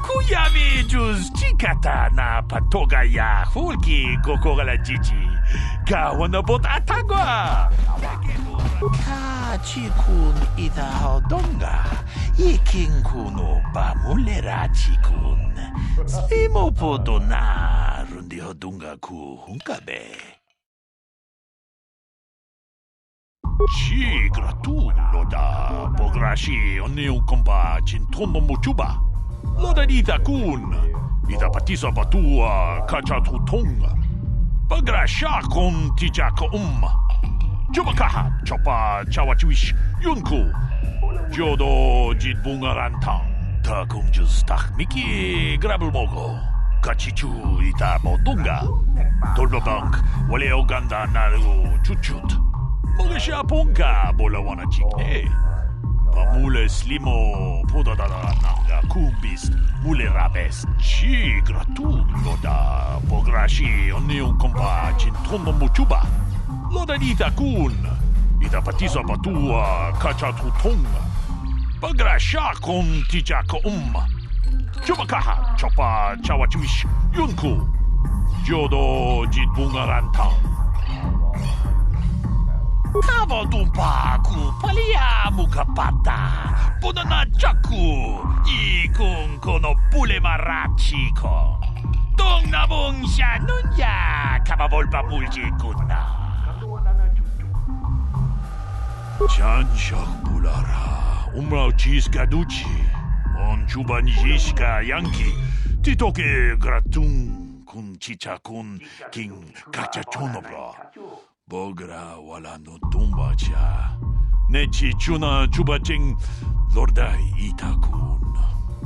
Kuyami juz chikata na patogaya hulki kokora jiji. Kawanabot atagwa. Ka chikun ita hodonga. Ikin kuno bamulera chikun. Slimo podona rundi hodunga ku hunkabe. Ci gratulo da pograshi oniu kompa cintono muchuba. Loda ita kun. Ita patisa batua kachatu tonga. Pagrasha kon tijaka Jubakaha chopa chawachuish yunku. Jodo jit bungarantang. Ta kumjus tak miki grabulmogo. Kachichu ita bodunga. Tolbabank wale oganda naru chuchut. Mogesha ponka bolawana chikne. Pamule slimo podadada nanga kumbis mule rabes. Chi gratu loda pograshi oniu kompa cintono muchuba. Loda ita kun. Ita patisa batua kachatu tonga. Pagrasha kon tijaka Jubakaha chopa chawachuish yunku. Jodo jit bungarantang. Kava dumpa ku palia mukapata. Podana chaku. Ikun kono pule marachiko. Dong nabong siya nunya. Kava volpa mulji kunna. Chanchak bulara. Umrao chis gaduchi. On chuban jiska yanki. Titoke gratung kun chicha kun king kachachonobra. Bogra wala no tumba cha. Nechi chuna chubaching lorda itakun.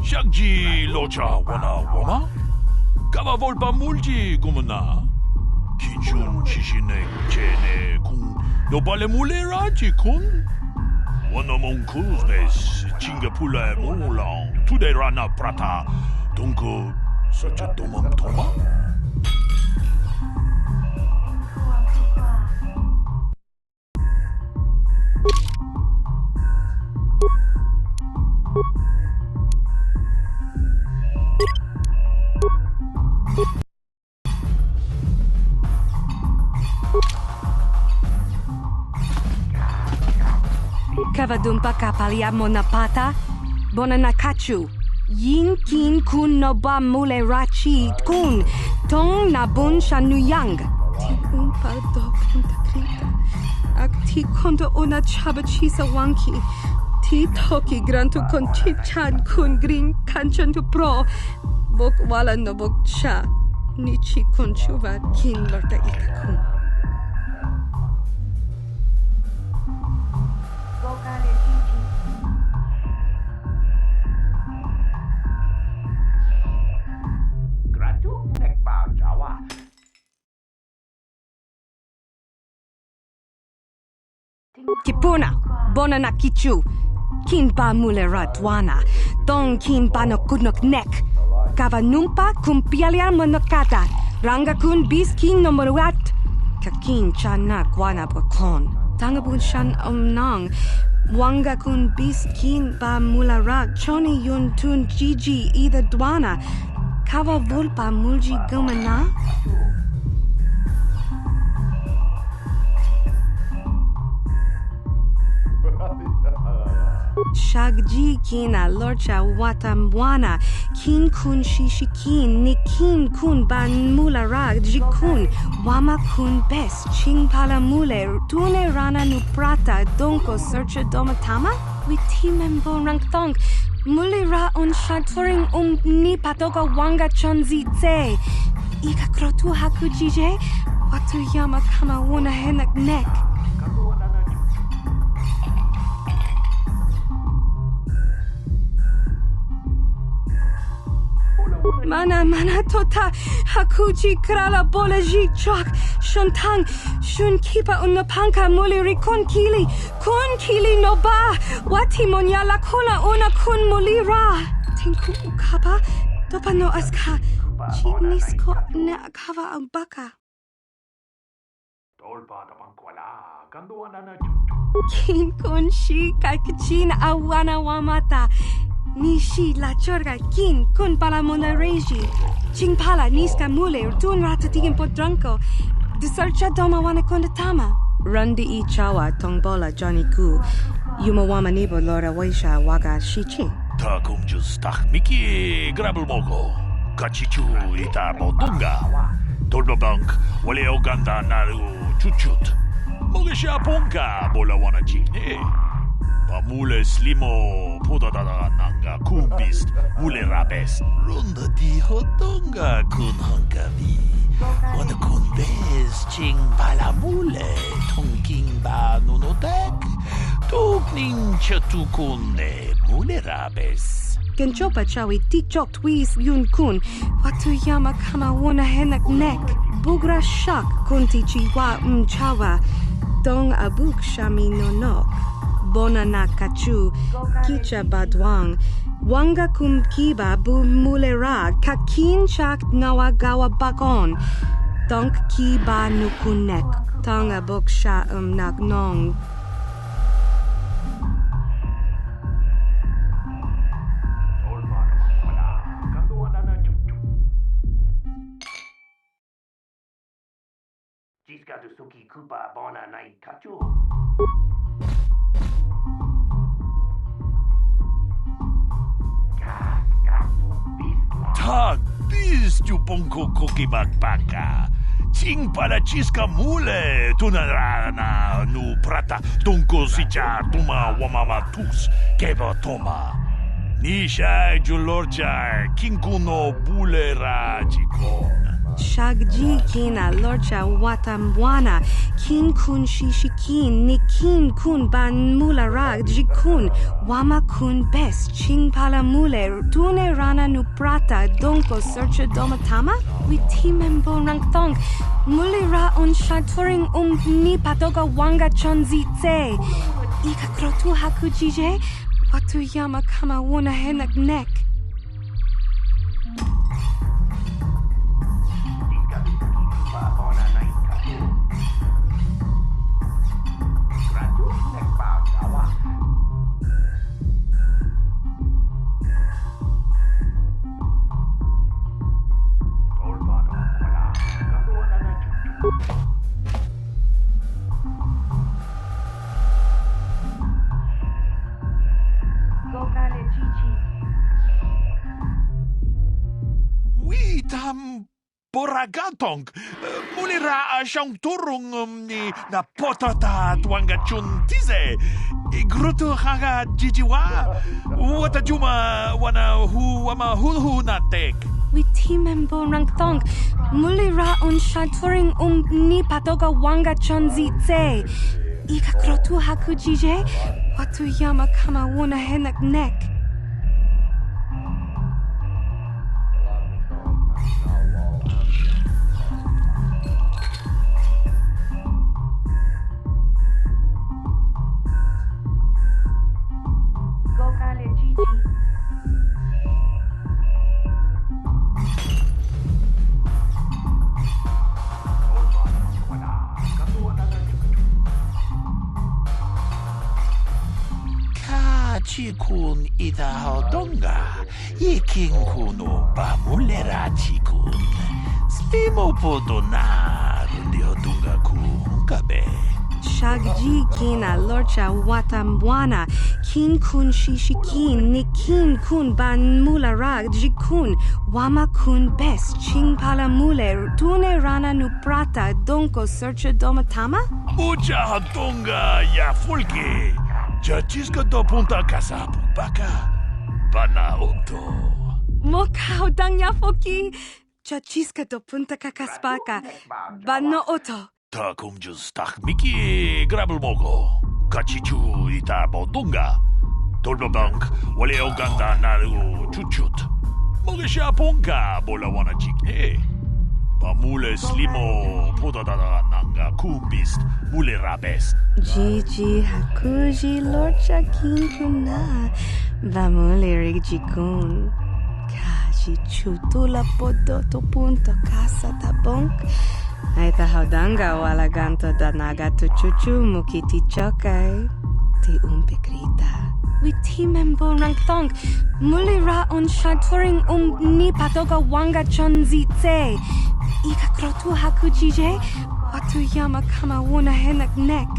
Shakji locha wana wama? Kava volpa mulji kumuna. Kinchun shishine chene kun no bale mule raji kun. Wana mon kuznes chingapula mulang. Tude rana prata. Dunko sacha domam toma? Kavadumpa kapalia monapata, bonanakachu. Yin kin kun no ba mule rachi kun, tong nabun shanuyang. Tikumpa do kunta krita, ak ti konto ona chabachisa wanki. Ti toki grantu kon chichan kun green kanchan tu pro, bok wala no bok cha, nichi kun chuva kin lorta itakun. Kipuna, bonana kichu, kin pa mulera dwana, tong kin pa no kunok nek, kava numpa kumpialia monokata, ranga kun bis kin no moruat, kakin chana guana bokon, tangabun shan omnang, wanga kun bis kin pa mulera, choni yun tun jiji ida dwana, kava volpa mulji gumana? Shagji kina lorcha watamwana kin kun shishikin ni kin kun ban mulara jikun wama kun bes ching pala mule tune rana nu prata donko searcha domatama witi membo rangtong mule ra on shanturing ni patoka wanga chonzi tse ika krotu hakujije watu yama kama wuna henak nek. Mana tota hakuji krala bolaji chok shontang shun kipa unapanka muliri kun kili no ba wati monya la kola una kun mulira tinku ukapa dopa no aska chinisko na akava ambaka. Tolpa tapangkwala, kanduan na Kin kun shi kai kachin awana wamata. Nishi la chorga kin kun pala mona reji. Ching pala niska mule tun ratatigin podranko. Disarcha doma wana kondatama. Rundi I chawa tongbola Johnny Gu. Yumawama nibo lora waisha waga shichi. Ta kumjus tak miki grabul moko. Kachichu ita bodunga. Tolbabank wale oganda naru chuchut. Mogesha ponka bola wana chikne. Pamule slimo podadada nanga kumbist mule rabes. Runda di hodonga kun hankavi. Wana kun bez ching bala mule. Tonking ba nunotek. Tukning chatukune mule rabes. Genchopa chawi tikchok twis yun kun. Watuyama kama wona henak nek. Bugra shak kunti chiwa mchawa. Dong abuk shami nonok. Bona na kachu. Kicha badwang. Wanga kumkiba bu mulera. Kakin chak ngawa gawa bakon. Donk kiba nukunek. Tong abuk sha nak nong. Jiska to Suki Kupa Bona Night Kachu. Tag bis tu ponko koki bakbaka. Ching pala chiska mule tunarana nu prata tonko sicha tuma wamama tus keba toma. Nisha julorja kinkuno bulera jikon. Shagji kina lorcha watamwana kin kun shishikin ni kin kun ban mula rag jikun wama kun bes ching pala mule tune rana nu prata donko searcha domatama we timembo rangtong mule ra on shaturing ni patoga wanga chonzi tse ika krotu hakujije watu yama kama wona henak nek. Tam Boragatong mulira siyang turong ni na potata tuanga chuntize igruto haga jijiwa wata juma wana hu wama hulhu natek Witimembo rangtong mulira on shaturing ni patoga wanga chonzi tse ika krotu hakujije watu yama kama wona henak nek. Chikun ita hodonga ikin kuno ba mulera chikun slimo podona rundi hodonga ku kabe Shagji kina lorcha watamwana kin kun shishikin ni kin kun ban mula rag jikun wama kun bes ching pala mule tune rana nu prata donko searcha domatama mucha hodonga ya fulke Jachiska do punta casa baka bana okto. Mokao dang yafoki chachiska do punta kakaspaka bano oto. Ta kumjus tak miki grabul moko. Kachichu ita bodunga. Tolbabank wale oganda naru chuchut. Mogesha ponka bola wana chikne. Pamule slimo podadada nanga kumbist mule rabes. Gigi hakuji lorcha kinkuna vamule rigjikun. Kaji chutula podoto punto casa tabonk. Aita haudanga wala ganto danaga tu chuchu mukiti chokai. Ti umpikrita. Witi membo rangtong. Mulira on shanturing ni patoga wanga chonzi tse. Ika krotu hakuchije. Watu yama kama wuna henak nek.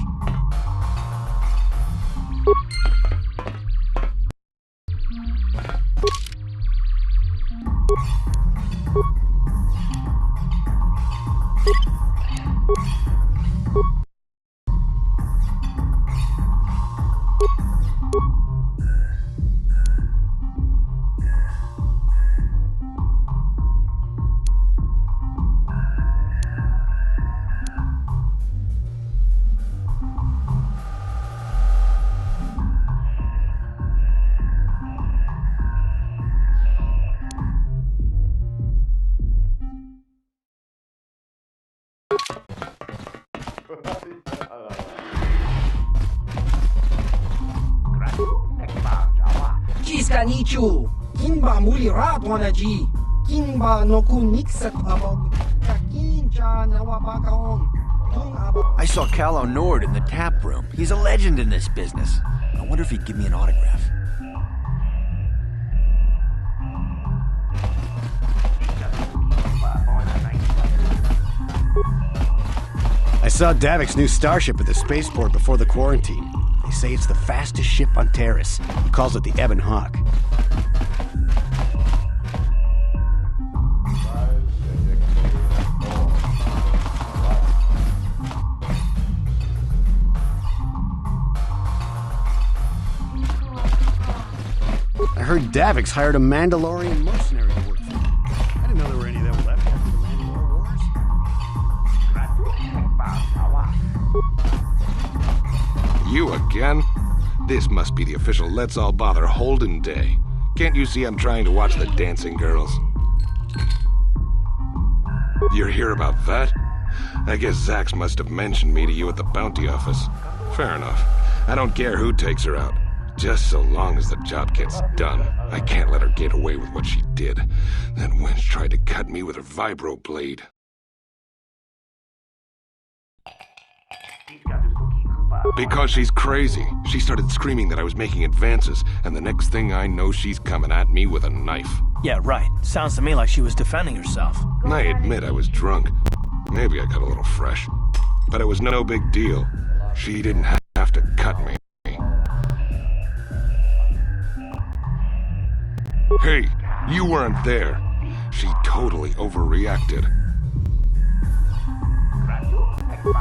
Nichu, Kinba muli ratwanaji, Kinba no kuniksat abog, Kakincha nawabakaon. I saw Callow Nord in the tap room. He's a legend in this business. I wonder if he'd give me an autograph. I saw Davik's new starship at the spaceport before the quarantine. They say it's the fastest ship on Terrace. He calls it the Ebon Hawk. I heard Davik's hired a Mandalorian mercenary to work for him. I didn't know there were any of them left after the Mandalore Wars. You again? This must be the official Let's All Bother Holden Day. Can't you see I'm trying to watch the dancing girls? You're here about that? I guess Zax must have mentioned me to you at the bounty office. Fair enough. I don't care who takes her out. Just so long as the job gets done. I can't let her get away with what she did. That wench tried to cut me with her vibro blade. Because she's crazy. She started screaming that I was making advances, and the next thing I know, she's coming at me with a knife. Yeah, right. Sounds to me like she was defending herself. I admit I was drunk. Maybe I got a little fresh. But it was no big deal. She didn't have to cut me. Hey, you weren't there. She totally overreacted.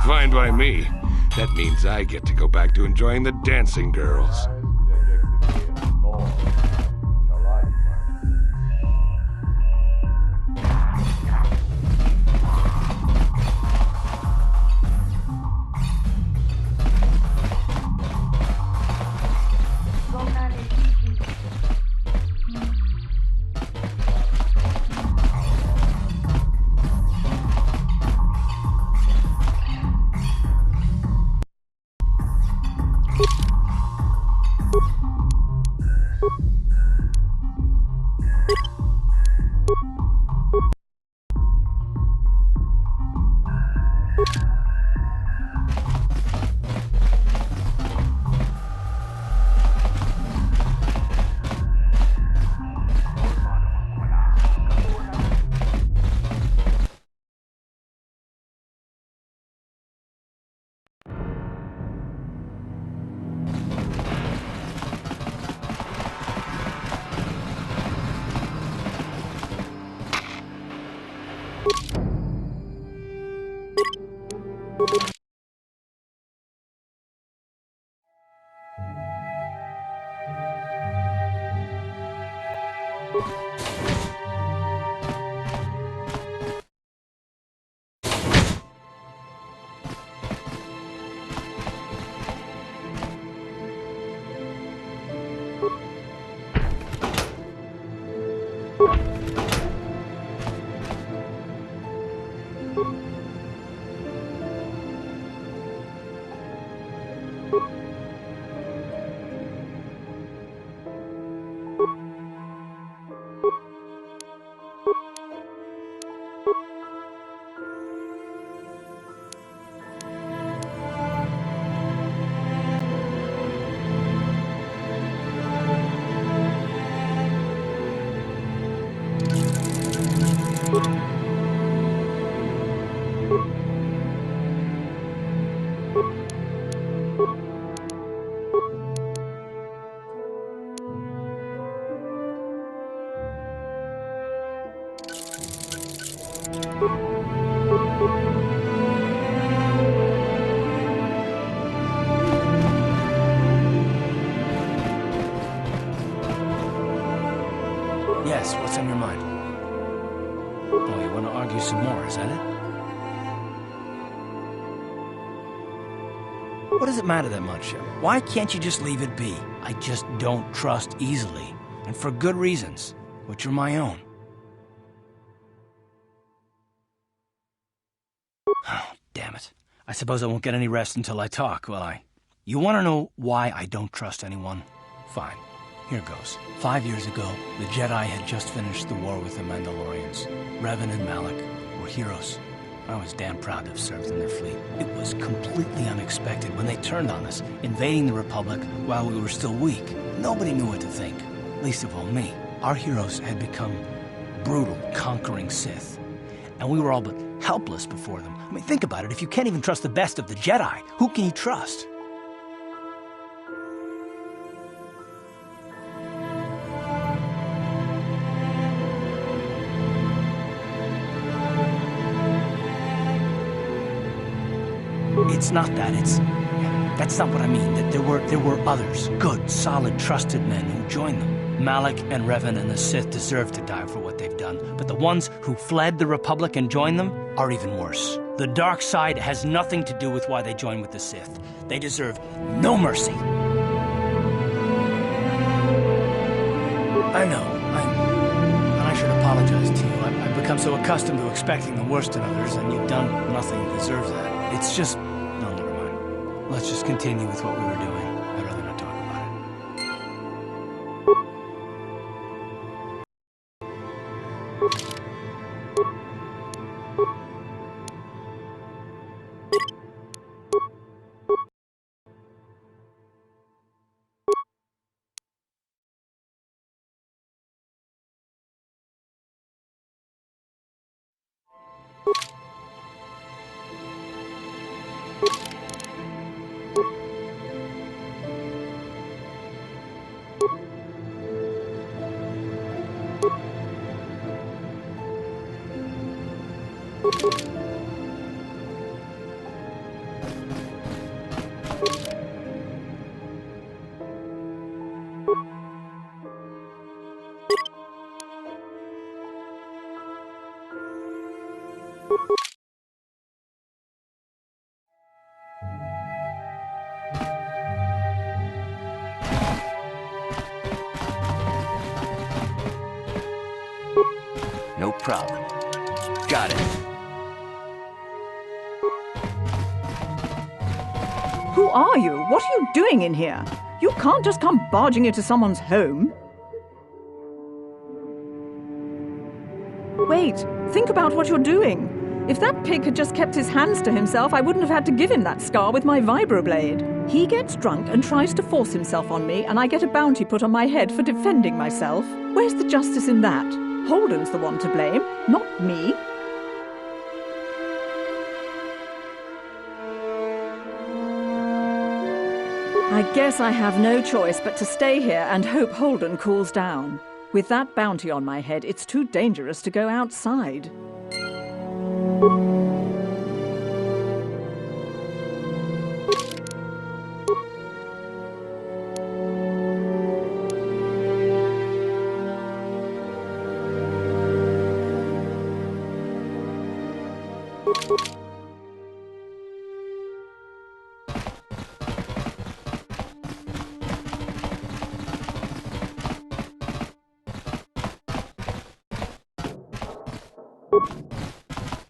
Fine by me. That means I get to go back to enjoying the dancing girls. Yes, what's on your mind? Oh, you want to argue some more, is that it? What does it matter that much? Why can't you just leave it be? I just don't trust easily, and for good reasons, which are my own. Oh, damn it. I suppose I won't get any rest until I talk, will I? You want to know why I don't trust anyone? Fine. Here goes. 5 years ago, the Jedi had just finished the war with the Mandalorians. Revan and Malak were heroes. I was damn proud to have served in their fleet. It was completely unexpected when they turned on us, invading the Republic while we were still weak. Nobody knew what to think, least of all me. Our heroes had become brutal, conquering Sith, and we were all but helpless before them. I mean, think about it. If you can't even trust the best of the Jedi, who can you trust? It's not that, that's not what I mean. That there were others, good, solid, trusted men who joined them. Malak and Revan and the Sith deserve to die for what they've done, but the ones who fled the Republic and joined them are even worse. The dark side has nothing to do with why they joined with the Sith. They deserve no mercy. I know, and I should apologize to you. I've become so accustomed to expecting the worst in others, and you've done nothing to deserve that. It's just... No, never mind. Let's just continue with what we were doing. I'd rather not talk about No problem. Got it. Who are you? What are you doing in here? You can't just come barging into someone's home. Wait, think about what you're doing. If that pig had just kept his hands to himself, I wouldn't have had to give him that scar with my vibroblade. He gets drunk and tries to force himself on me, and I get a bounty put on my head for defending myself. Where's the justice in that? Holden's the one to blame, not me. I guess I have no choice but to stay here and hope Holden cools down. With that bounty on my head, it's too dangerous to go outside.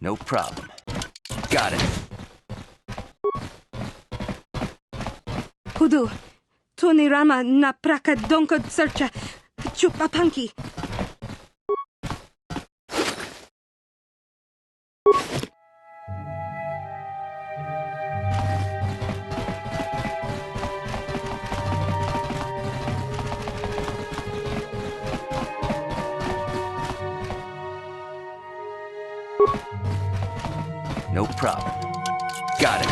No problem. Got it. Kudu, tunirama na praka donko searcha chupapanki. No problem. Got it.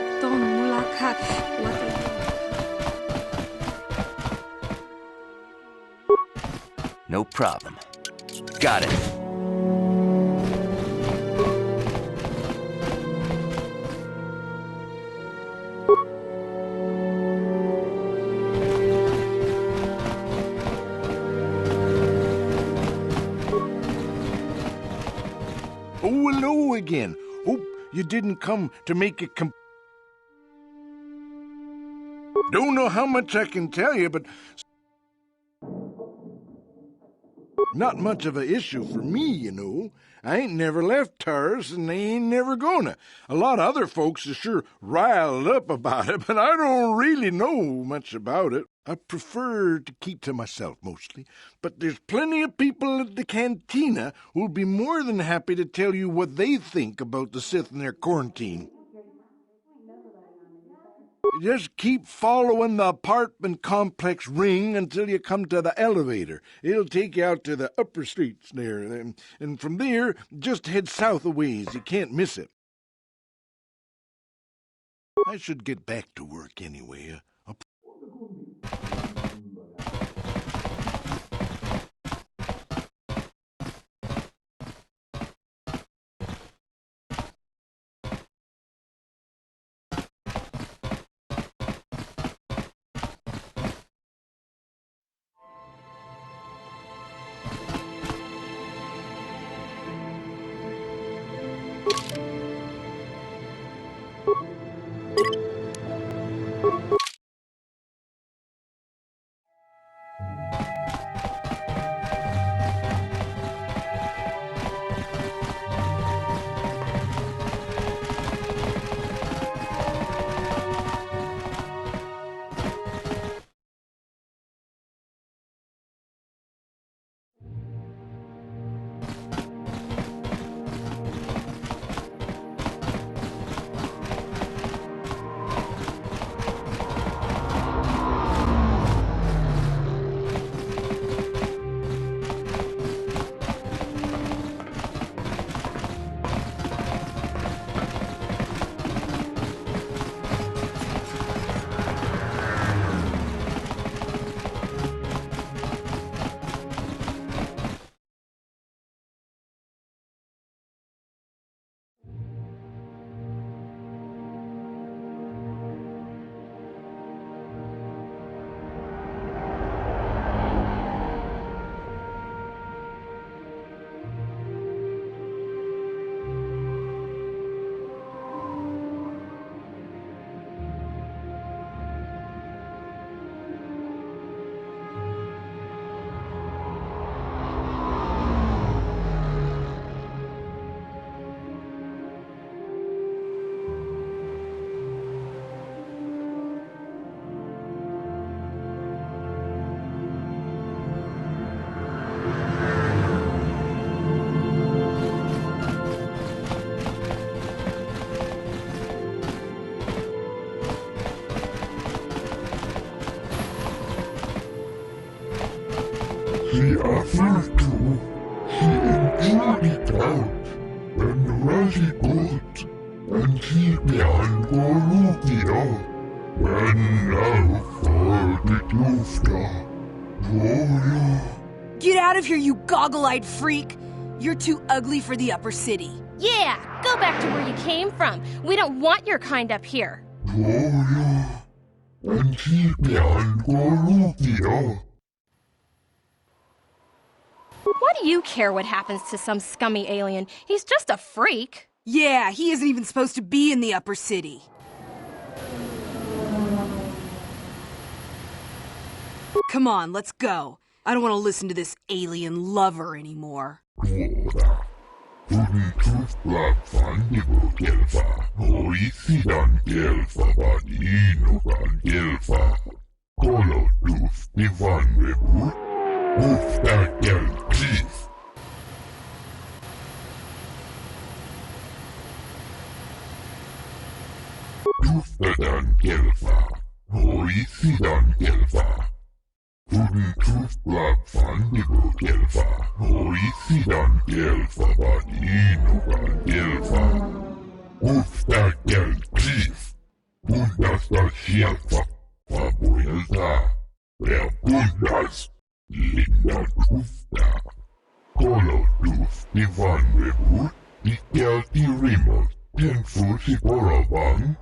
Waton mulaka. Watan. No problem. Got it. Oh, hello again. Hope you didn't come to make a Don't know how much I can tell you, but not much of an issue for me, you know. I ain't never left Taurus, and they ain't never gonna. A lot of other folks are sure riled up about it, but I don't really know much about it. I prefer to keep to myself mostly, but there's plenty of people at the cantina who'll be more than happy to tell you what they think about the Sith and their quarantine. Just keep following the apartment complex ring until you come to the elevator. It'll take you out to the upper streets there, and from there, just head south a ways. You can't miss it. I should get back to work anyway. The other two, he enjoyed it out, and really good, and he began Gorugio, when now for the Dufta, Get out of here, you goggle-eyed freak! You're too ugly for the upper city. Yeah, go back to where you came from. We don't want your kind up here. and he began Gorugio. Why do you care what happens to some scummy alien? He's just a freak. Yeah, he isn't even supposed to be in the upper city. Come on, let's go. I don't want to listen to this alien lover anymore. tästä sieltä papuilta. Ja kunnas linnan kuftaa. Kolotusti vanhemmuus, pitkälti rimot, tensuusi porovan.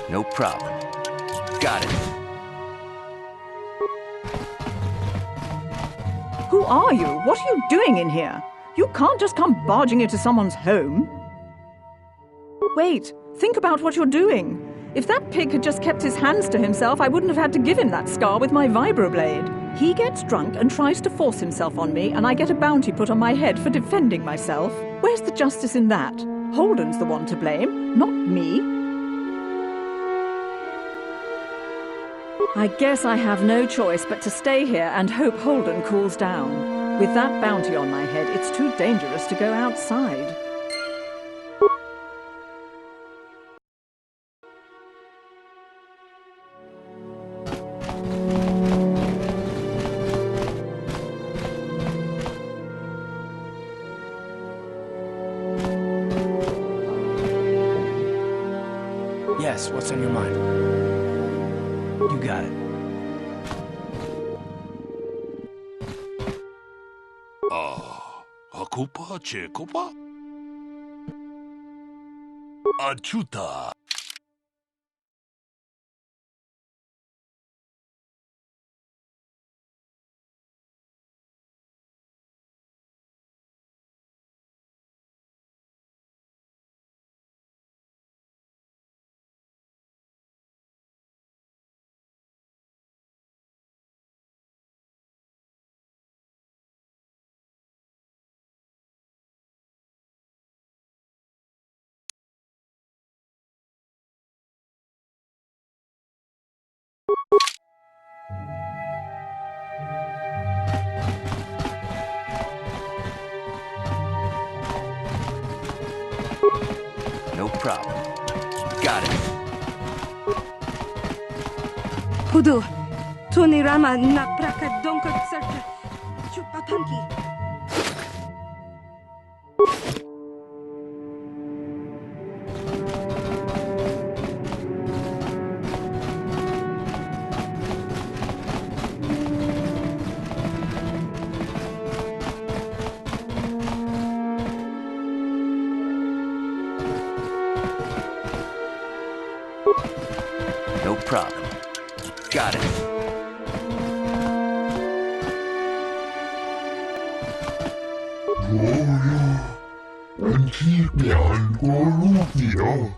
No problem. Got it. Who are you? What are you doing in here? You can't just come barging into someone's home. Wait, think about what you're doing. If that pig had just kept his hands to himself, I wouldn't have had to give him that scar with my vibroblade. He gets drunk and tries to force himself on me, and I get a bounty put on my head for defending myself. Where's the justice in that? Holden's the one to blame, not me. I guess I have no choice but to stay here and hope Holden cools down. With that bounty on my head, it's too dangerous to go outside. Yes, what's on your mind? You got it. Akupa Chekopa? Achuta. No problem. Got it. Hudu, Tunirama na praka donka serta chupapanki. No problem. Got it. And keep me on Gorufio.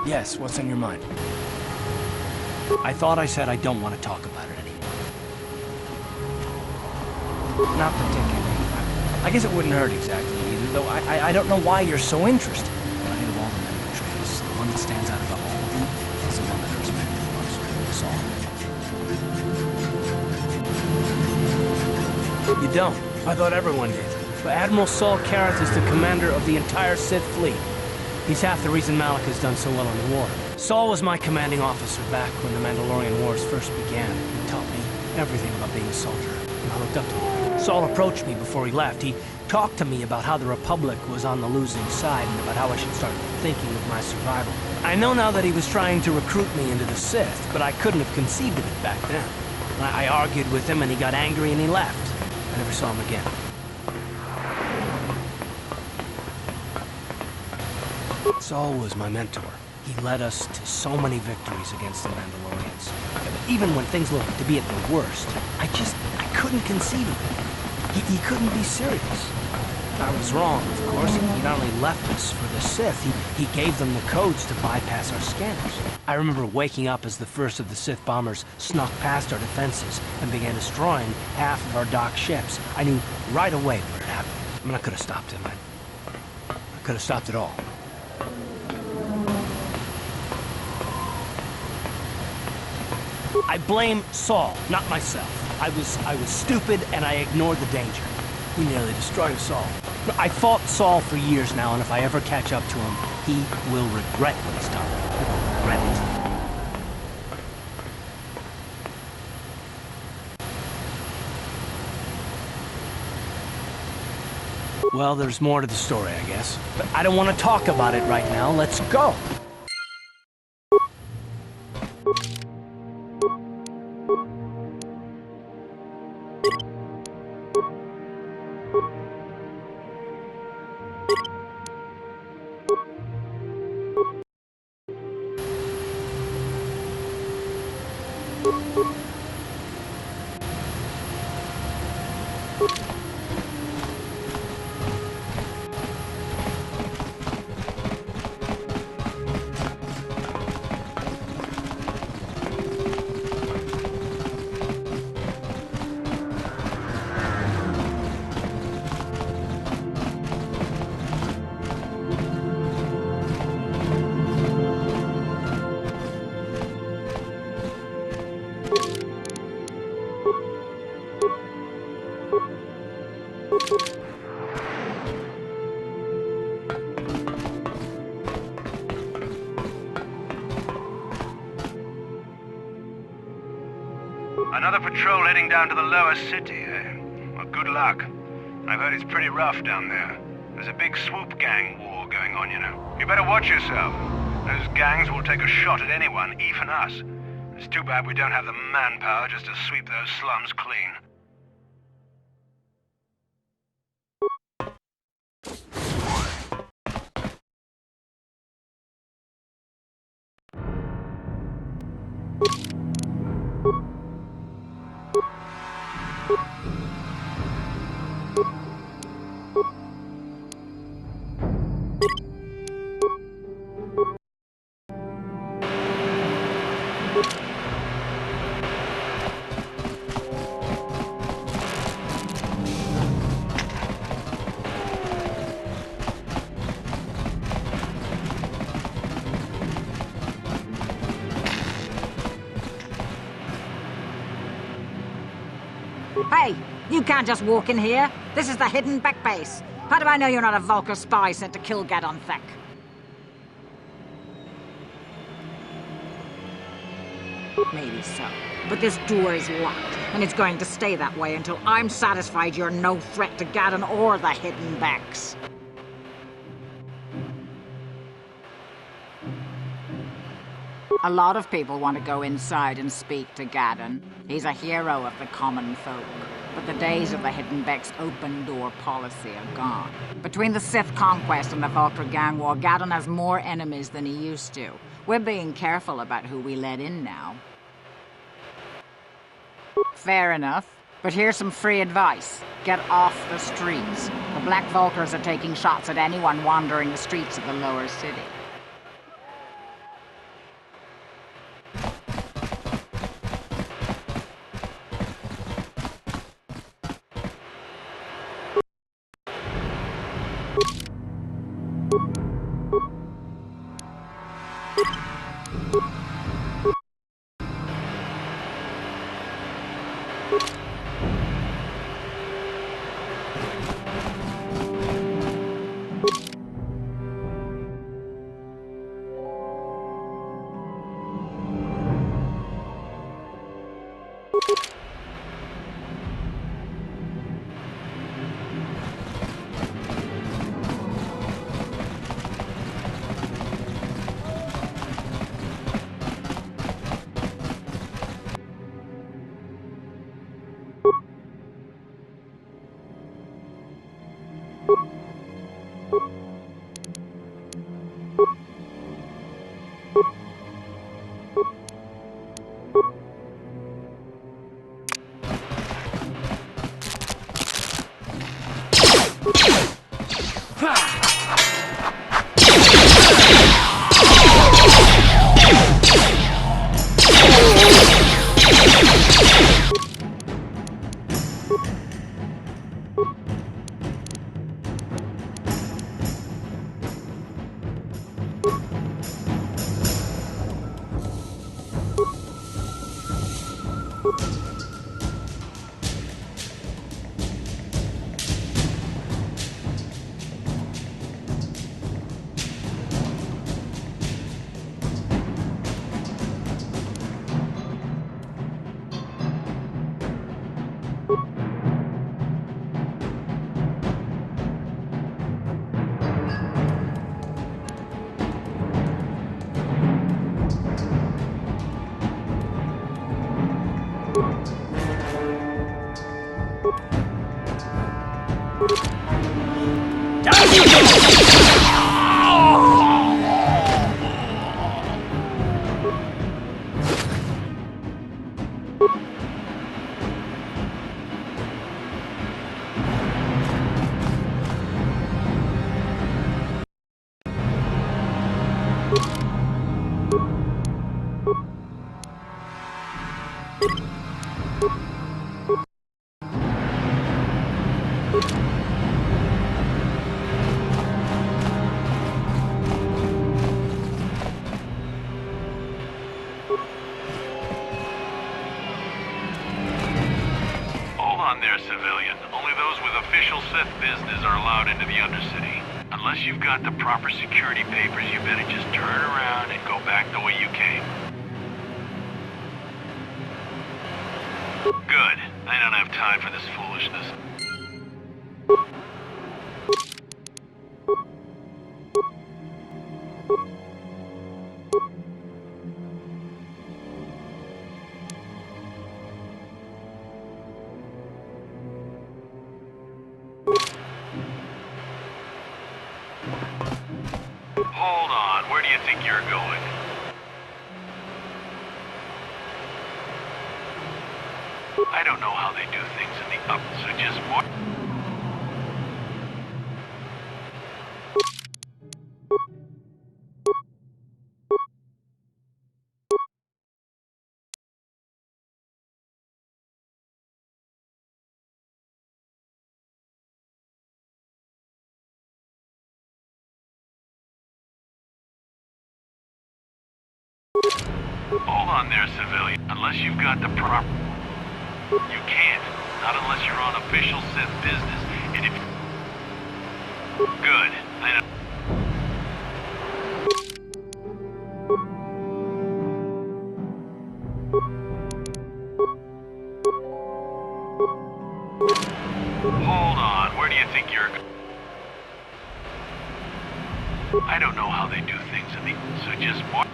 Yes, what's on your mind? I thought I said I don't want to talk about it anymore. Not particularly. I guess it wouldn't hurt exactly either, though I don't know why you're so interested. But of all the member traits, the one that stands out above all of them is the one that I respect the most, Saul. You don't. I thought everyone did. But Admiral Saul Karath is the commander of the entire Sith fleet. He's half the reason Malika's done so well in the war. Saul was my commanding officer back when the Mandalorian Wars first began. He taught me everything about being a soldier, and I looked up to him. Saul approached me before he left. He talked to me about how the Republic was on the losing side and about how I should start thinking of my survival. I know now that he was trying to recruit me into the Sith, but I couldn't have conceived of it back then. I argued with him and he got angry and he left. I never saw him again. Saul was my mentor. He led us to so many victories against the Mandalorians. Even when things looked to be at their worst, I couldn't conceive of it. He couldn't be serious. I was wrong, of course. He not only left us for the Sith, he gave them the codes to bypass our scanners. I remember waking up as the first of the Sith bombers snuck past our defenses and began destroying half of our docked ships. I knew right away what had happened. I mean, I could have stopped him. I could have stopped it all. I blame Saul, not myself. I was stupid and I ignored the danger. He nearly destroyed us all. I fought Saul for years now, and if I ever catch up to him, he will regret what he's done. He will regret it. Well, there's more to the story, I guess. But I don't want to talk about it right now. Let's go. Another patrol heading down to the lower city, eh? Well, good luck. I've heard it's pretty rough down there. There's a big swoop gang war going on, you know. You better watch yourself. Those gangs will take a shot at anyone, even us. It's too bad we don't have the manpower just to sweep those slums clean. Hey, you can't just walk in here. This is the hidden back base. How do I know you're not a Vulcan spy sent to kill Gadon Thek? Maybe so. But this door is locked, and it's going to stay that way until I'm satisfied you're no threat to Gadon or the hidden backs. A lot of people want to go inside and speak to Gadon. He's a hero of the common folk. But the days of the Hidden Beck's open-door policy are gone. Between the Sith conquest and the Vulcan gang war, Gadon has more enemies than he used to. We're being careful about who we let in now. Fair enough. But here's some free advice. Get off the streets. The Black Vulcans are taking shots at anyone wandering the streets of the lower city. Hold on there, civilian. Only those with official Sith business are allowed into the undercity. Unless you've got the proper security papers, you better just turn around and go back the way you came. Good. I don't have time for this foolishness. Hold on. Where do you think you're going? I don't know how they do things in the up, so just watch. Hold on there, civilian. Unless you've got the proper... You can't. Not unless you're on official Sith business. And if... Good. I know... Hold on. Where do you think you're... I don't know how they do things in the... So just watch...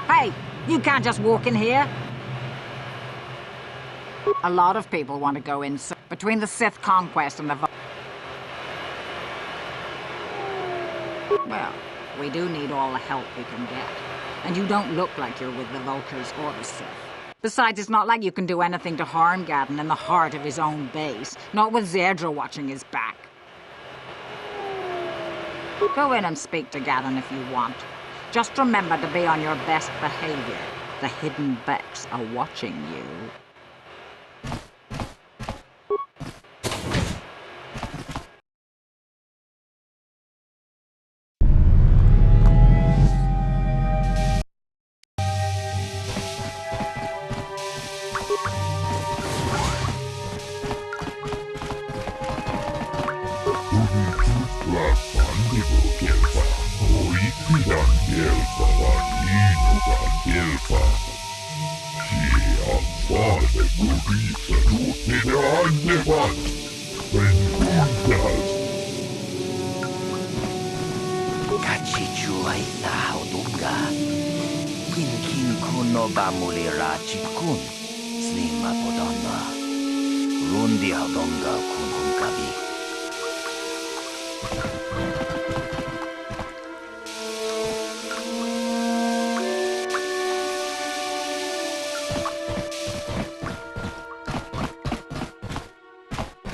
Hey, you can't just walk in here. A lot of people want to go in between the Sith conquest and the... Well, we do need all the help we can get. And you don't look like you're with the Vulkars or the Sith. Besides, it's not like you can do anything to harm Gadon in the heart of his own base. Not with Zerdra watching his back. Go in and speak to Gadon if you want. Just remember to be on your best behavior. The hidden Becks are watching you.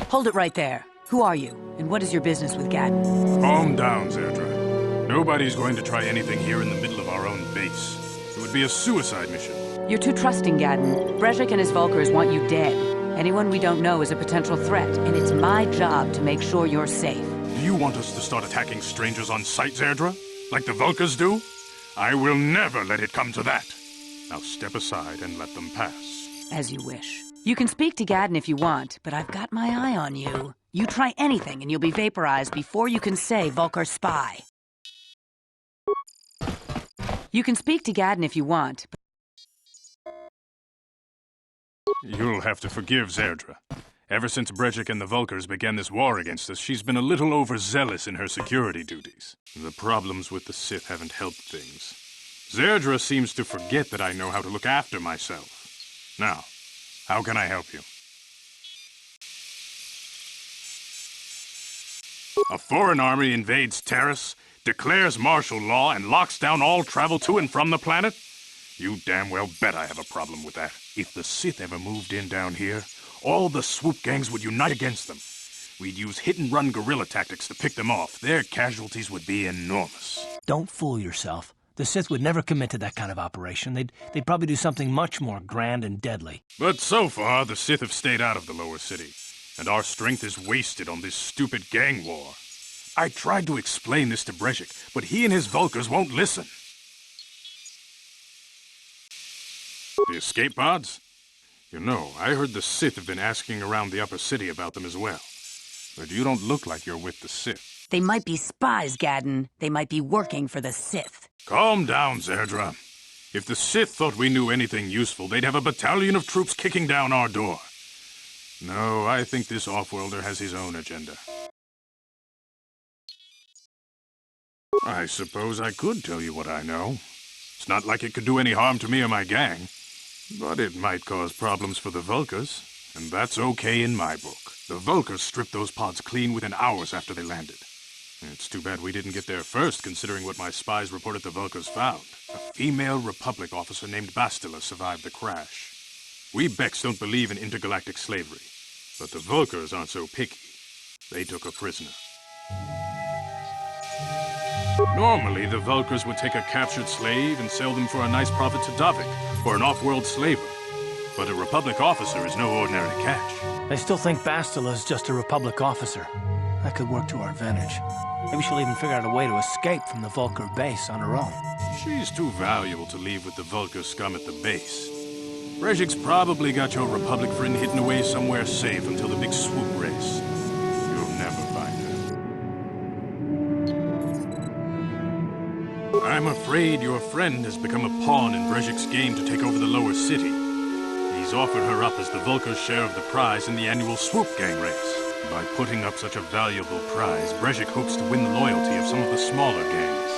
Hold it right there. Who are you, and what is your business with Gadon? Calm down, Zerdra. Nobody's going to try anything here in the middle of our own base. It would be a suicide mission. You're too trusting, Gadon. Brezhik and his Vulkars want you dead. Anyone we don't know is a potential threat, and it's my job to make sure you're safe. Do you want us to start attacking strangers on sight, Zerdra? Like the Vulkars do? I will never let it come to that. Now step aside and let them pass. As you wish. You can speak to Gadon if you want, but I've got my eye on you. You try anything and you'll be vaporized before you can say Vulkar spy. You can speak to Gadon if you want. You'll have to forgive Zerdra. Ever since Brezhik and the Vulkars began this war against us, she's been a little overzealous in her security duties. The problems with the Sith haven't helped things. Zerdra seems to forget that I know how to look after myself. Now, how can I help you? A foreign army invades Taris, declares martial law, and locks down all travel to and from the planet? You damn well bet I have a problem with that. If the Sith ever moved in down here, all the swoop gangs would unite against them. We'd use hit-and-run guerrilla tactics to pick them off. Their casualties would be enormous. Don't fool yourself. The Sith would never commit to that kind of operation. They'd probably do something much more grand and deadly. But so far, the Sith have stayed out of the lower city, and our strength is wasted on this stupid gang war. I tried to explain this to Brezhik, but he and his Vulkars won't listen. The escape pods? You know, I heard the Sith have been asking around the upper city about them as well. But you don't look like you're with the Sith. They might be spies, Gadon. They might be working for the Sith. Calm down, Zerdra. If the Sith thought we knew anything useful, they'd have a battalion of troops kicking down our door. No, I think this off-worlder has his own agenda. I suppose I could tell you what I know. It's not like it could do any harm to me or my gang. But it might cause problems for the Vulkars, and that's okay in my book. The Vulkars stripped those pods clean within hours after they landed. It's too bad we didn't get there first, considering what my spies reported the Vulkars found. A female Republic officer named Bastila survived the crash. We Becks don't believe in intergalactic slavery, but the Vulkars aren't so picky. They took her prisoner. Normally, the Vulkars would take a captured slave and sell them for a nice profit to Davik, or an off-world slaver. But a Republic officer is no ordinary catch. I still think Bastila is just a Republic officer. That could work to our advantage. Maybe she'll even figure out a way to escape from the Vulkar base on her own. She's too valuable to leave with the Vulkar scum at the base. Brezhik's probably got your Republic friend hidden away somewhere safe until the big swoop race. You'll never find her. I'm afraid your friend has become a pawn in Brezhik's game to take over the lower city. He's offered her up as the Vulkar's share of the prize in the annual swoop gang race. By putting up such a valuable prize, Brezhik hopes to win the loyalty of some of the smaller gangs.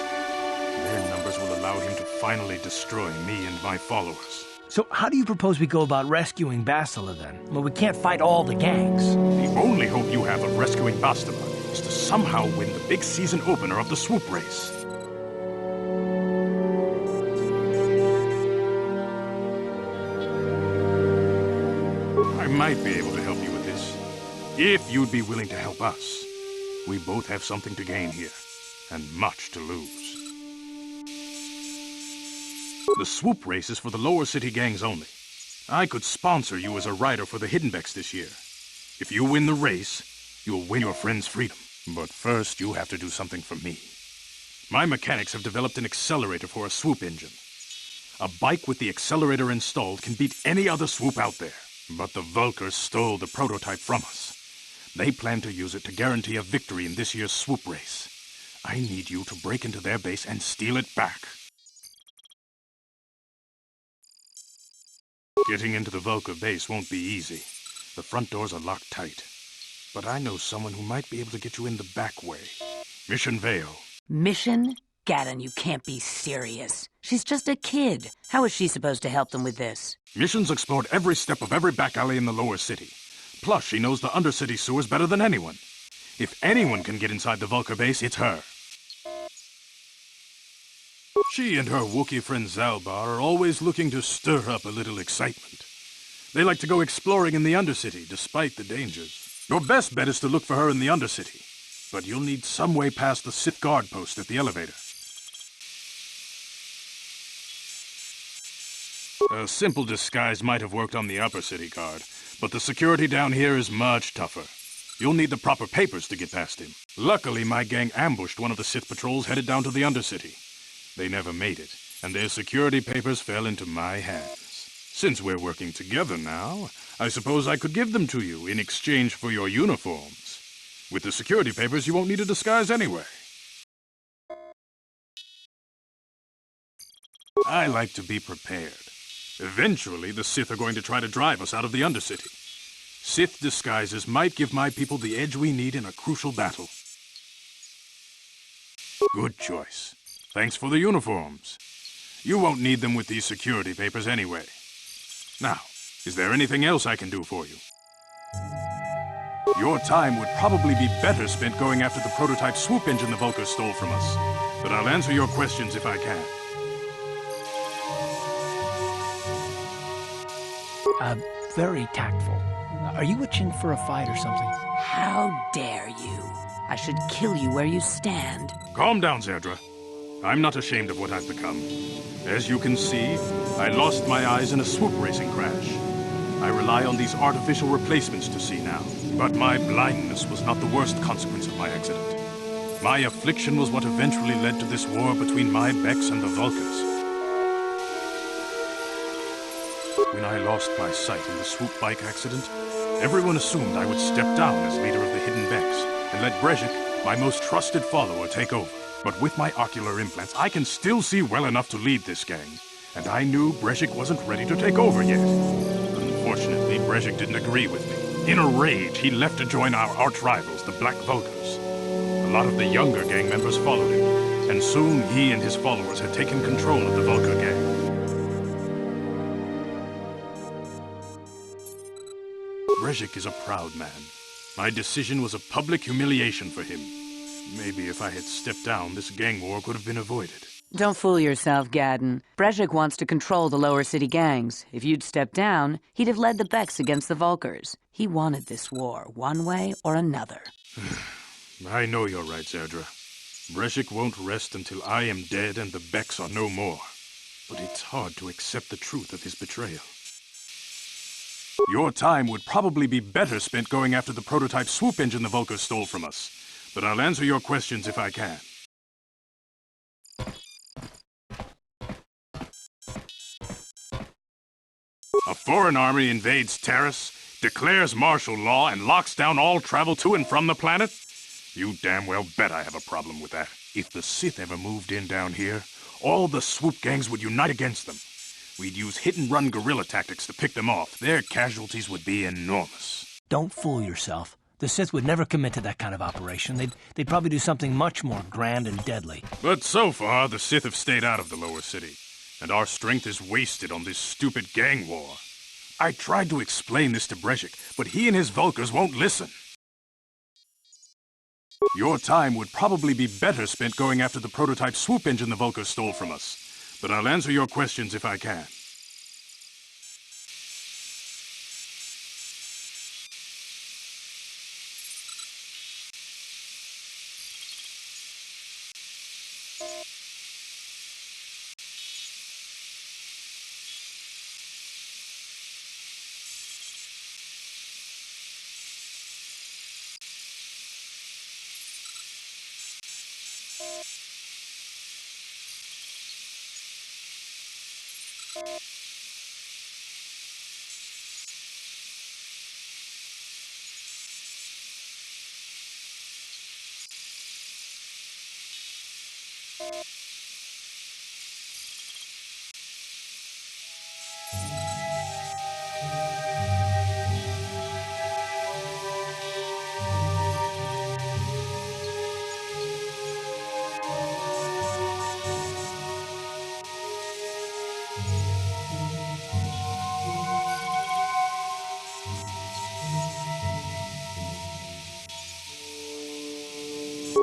Their numbers will allow him to finally destroy me and my followers. So how do you propose we go about rescuing Bastila then? Well, we can't fight all the gangs. The only hope you have of rescuing Bastila is to somehow win the big season opener of the swoop race. I might be able to help you with this, if you'd be willing to help us. We both have something to gain here, and much to lose. The swoop race is for the lower city gangs only. I could sponsor you as a rider for the Hiddenbecks this year. If you win the race, you'll win your friend's freedom. But first, you have to do something for me. My mechanics have developed an accelerator for a swoop engine. A bike with the accelerator installed can beat any other swoop out there. But the Vulkars stole the prototype from us. They plan to use it to guarantee a victory in this year's swoop race. I need you to break into their base and steal it back. Getting into the Vulkar base won't be easy. The front doors are locked tight. But I know someone who might be able to get you in the back way. Mission Vale. Mission? Gaddon, you can't be serious. She's just a kid. How is she supposed to help them with this? Mission's explored every step of every back alley in the lower city. Plus, she knows the undercity sewers better than anyone. If anyone can get inside the Vulkar base, it's her. She and her Wookiee friend Zalbar are always looking to stir up a little excitement. They like to go exploring in the undercity, despite the dangers. Your best bet is to look for her in the undercity. But you'll need some way past the Sith guard post at the elevator. A simple disguise might have worked on the upper city guard, but the security down here is much tougher. You'll need the proper papers to get past him. Luckily, my gang ambushed one of the Sith patrols headed down to the undercity. They never made it, and their security papers fell into my hands. Since we're working together now, I suppose I could give them to you in exchange for your uniforms. With the security papers, you won't need a disguise anyway. I like to be prepared. Eventually, the Sith are going to try to drive us out of the Undercity. Sith disguises might give my people the edge we need in a crucial battle. Good choice. Thanks for the uniforms. You won't need them with these security papers anyway. Now, is there anything else I can do for you? Your time would probably be better spent going after the prototype swoop engine the Vulkars stole from us. But I'll answer your questions if I can. Very tactful. Are you itching for a fight or something? How dare you? I should kill you where you stand. Calm down, Zerdra. I'm not ashamed of what I've become. As you can see, I lost my eyes in a swoop racing crash. I rely on these artificial replacements to see now. But my blindness was not the worst consequence of my accident. My affliction was what eventually led to this war between my Becks and the Vulkars. When I lost my sight in the swoop bike accident, everyone assumed I would step down as leader of the Hidden Becks and let Brezhik, my most trusted follower, take over. But with my ocular implants, I can still see well enough to lead this gang, and I knew Brezhik wasn't ready to take over yet. Unfortunately, Brezhik didn't agree with me. In a rage, he left to join our arch-rivals, the Black Vulkars. A lot of the younger gang members followed him, and soon he and his followers had taken control of the Vulkar gang. Brezhik is a proud man. My decision was a public humiliation for him. Maybe if I had stepped down, this gang war could have been avoided. Don't fool yourself, Gaddon. Brezhik wants to control the lower city gangs. If you'd stepped down, he'd have led the Becks against the Vulkars. He wanted this war, one way or another. I know you're right, Zerdra. Brezhik won't rest until I am dead and the Becks are no more. But it's hard to accept the truth of his betrayal. Your time would probably be better spent going after the prototype swoop engine the Vulkars stole from us. But I'll answer your questions if I can. A foreign army invades Terrace, declares martial law, and locks down all travel to and from the planet? You damn well bet I have a problem with that. If the Sith ever moved in down here, all the swoop gangs would unite against them. We'd use hit-and-run guerrilla tactics to pick them off. Their casualties would be enormous. Don't fool yourself. The Sith would never commit to that kind of operation. They'd probably do something much more grand and deadly. But so far, the Sith have stayed out of the lower city, and our strength is wasted on this stupid gang war. I tried to explain this to Brezhik, but he and his Vulkars won't listen. Your time would probably be better spent going after the prototype swoop engine the Vulkars stole from us. But I'll answer your questions if I can.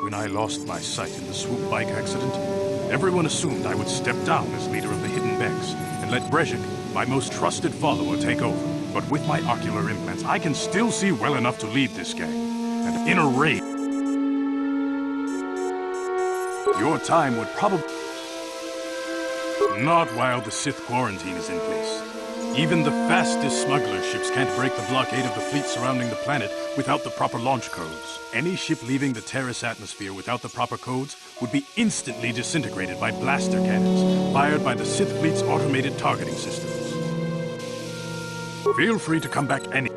When I lost my sight in the swoop bike accident, everyone assumed I would step down as leader of the Hidden Becks and let Brezhik, my most trusted follower, take over. But with my ocular implants, I can still see well enough to lead this gang. And in a raid, your time would probably... Not while the Sith quarantine is in place. Even the fastest smuggler ships can't break the blockade of the fleet surrounding the planet without the proper launch codes. Any ship leaving the Terrace atmosphere without the proper codes would be instantly disintegrated by blaster cannons fired by the Sith fleet's automated targeting systems. Feel free to come back any...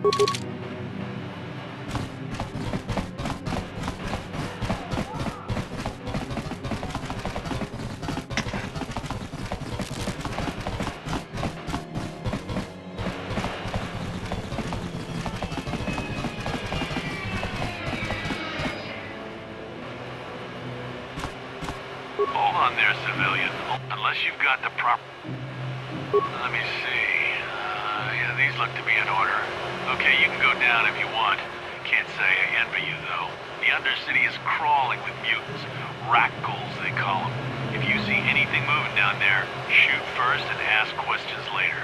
Hold on there, civilian. Unless you've got the proper... Let me see. Yeah, these look to be in order. Okay, you can go down if you want. Can't say I envy you, though. The undercity is crawling with mutants. Rackles, they call them. If you see anything moving down there, shoot first and ask questions later.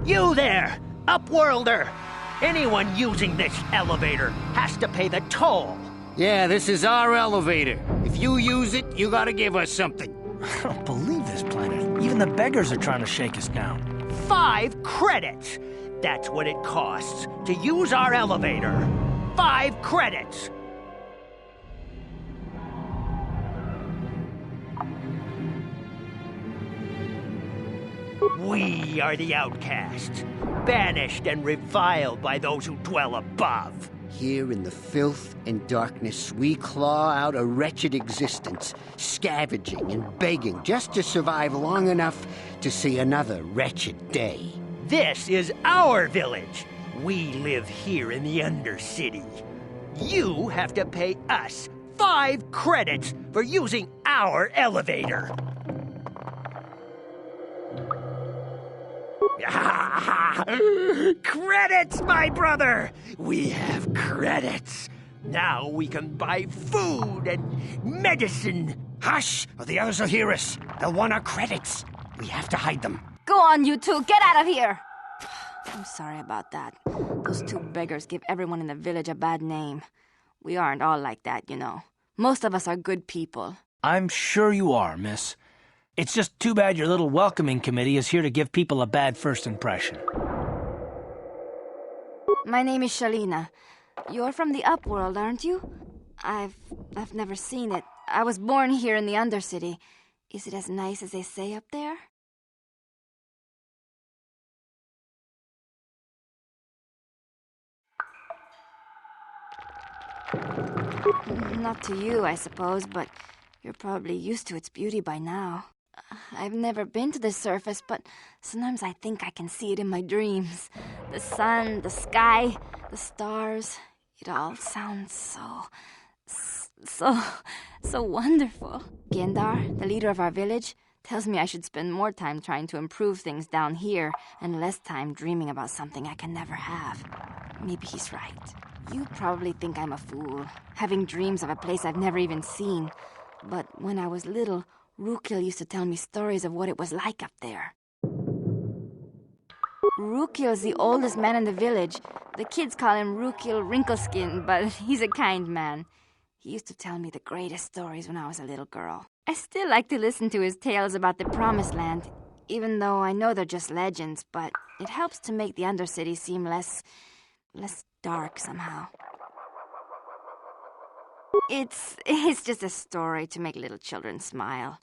You there, Upworlder! Anyone using this elevator has to pay the toll. Yeah, this is our elevator. If you use it, you gotta give us something. I don't believe this planet. Even the beggars are trying to shake us down. 5 credits! That's what it costs to use our elevator. 5 credits! We are the outcasts, banished and reviled by those who dwell above. Here in the filth and darkness, we claw out a wretched existence, scavenging and begging just to survive long enough to see another wretched day. This is our village. We live here in the undercity. You have to pay us 5 credits for using our elevator. Credits, my brother! We have credits. Now we can buy food and medicine. Hush, or the others will hear us. They'll want our credits. We have to hide them. Go on, you two. Get out of here. I'm sorry about that. Those 2 beggars give everyone in the village a bad name. We aren't all like that, you know. Most of us are good people. I'm sure you are, miss. It's just too bad your little welcoming committee is here to give people a bad first impression. My name is Shalina. You're from the Upworld, aren't you? I've never seen it. I was born here in the Undercity. Is it as nice as they say up there? Not to you, I suppose, but you're probably used to its beauty by now. I've never been to the surface, but sometimes I think I can see it in my dreams. The sun, the sky, the stars. It all sounds so wonderful. Gendar, the leader of our village, Tells me I should spend more time trying to improve things down here and less time dreaming about something I can never have. Maybe he's right. You probably think I'm a fool, having dreams of a place I've never even seen. But when I was little, Rukil used to tell me stories of what it was like up there. Rukil's the oldest man in the village. The kids call him Rukil Wrinkleskin, but he's a kind man. He used to tell me the greatest stories when I was a little girl. I still like to listen to his tales about the Promised Land, even though I know they're just legends, but it helps to make the Undercity seem less dark somehow. It's just a story to make little children smile.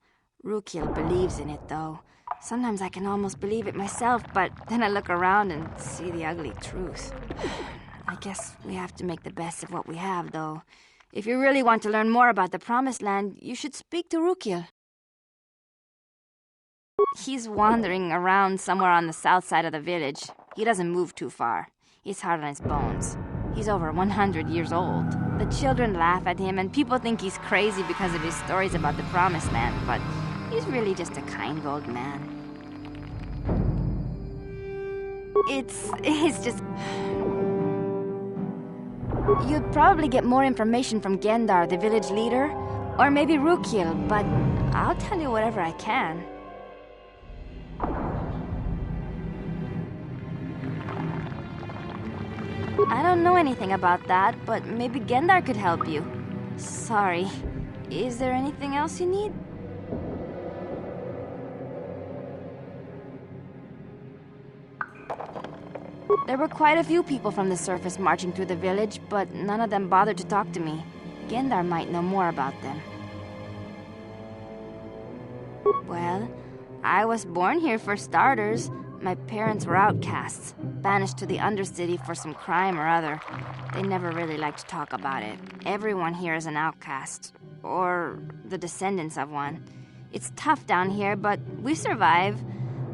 Rukil believes in it, though. Sometimes I can almost believe it myself, but then I look around and see the ugly truth. I guess we have to make the best of what we have, though. If you really want to learn more about the Promised Land, you should speak to Rukil. He's wandering around somewhere on the south side of the village. He doesn't move too far. He's hard on his bones. He's over 100 years old. The children laugh at him, and people think he's crazy because of his stories about the Promised Land, but he's really just a kind old man. It's just... You'd probably get more information from Gendar, the village leader, or maybe Rukil, but I'll tell you whatever I can. I don't know anything about that, but maybe Gendar could help you. Sorry. Is there anything else you need? There were quite a few people from the surface marching through the village, but none of them bothered to talk to me. Gendar might know more about them. Well, I was born here for starters. My parents were outcasts, banished to the Undercity for some crime or other. They never really liked to talk about it. Everyone here is an outcast, or the descendants of one. It's tough down here, but we survive.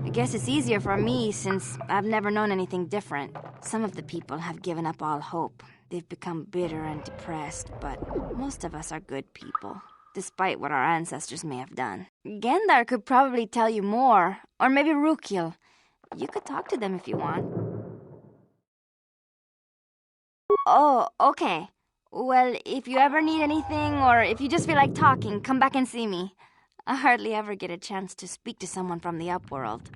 I guess it's easier for me since I've never known anything different. Some of the people have given up all hope. They've become bitter and depressed, but most of us are good people, despite what our ancestors may have done. Gendar could probably tell you more, or maybe Rukil. You could talk to them if you want. Oh, okay. Well, if you ever need anything, or if you just feel like talking, come back and see me. I hardly ever get a chance to speak to someone from the upworld.